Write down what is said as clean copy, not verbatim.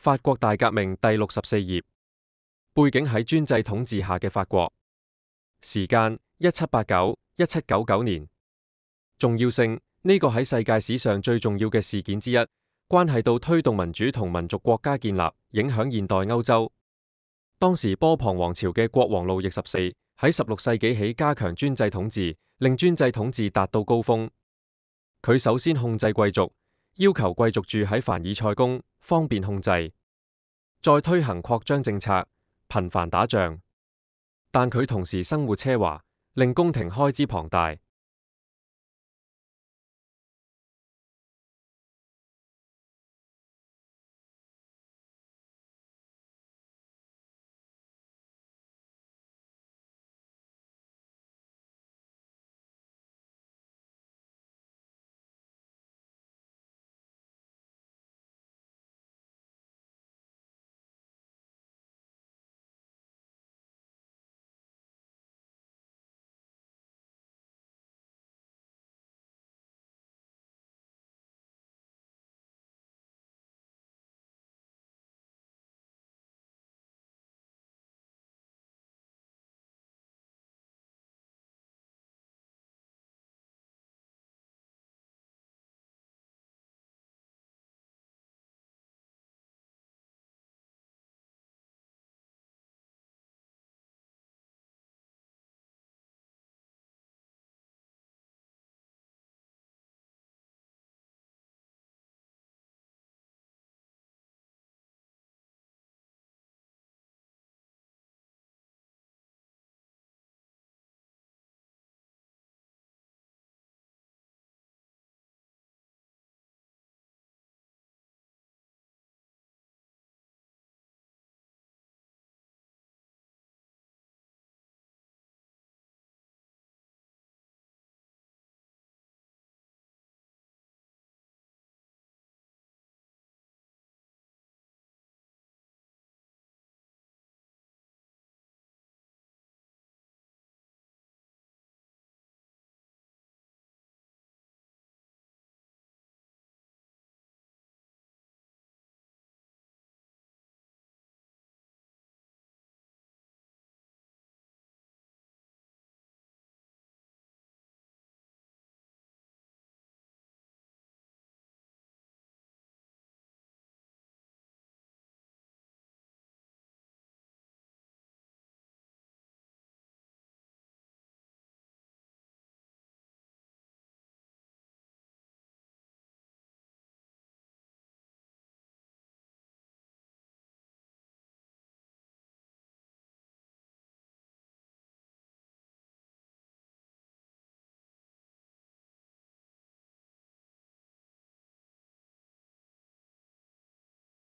法國大革命第64頁。背景喺專制統治下嘅法國。時間：1789-1799年。重要性：呢個喺世界史上最重要嘅事件之一，關係到推動民主同民族國家建立，影響現代歐洲。當時波旁王朝嘅國王路易14喺16世紀起加強專制統治，令專制統治達到高峰。佢首先控制貴族，要求貴族住喺凡爾賽宮，方便控制。再推行擴張政策，頻繁打仗。但佢同時生活奢華，令宮廷開支龐大。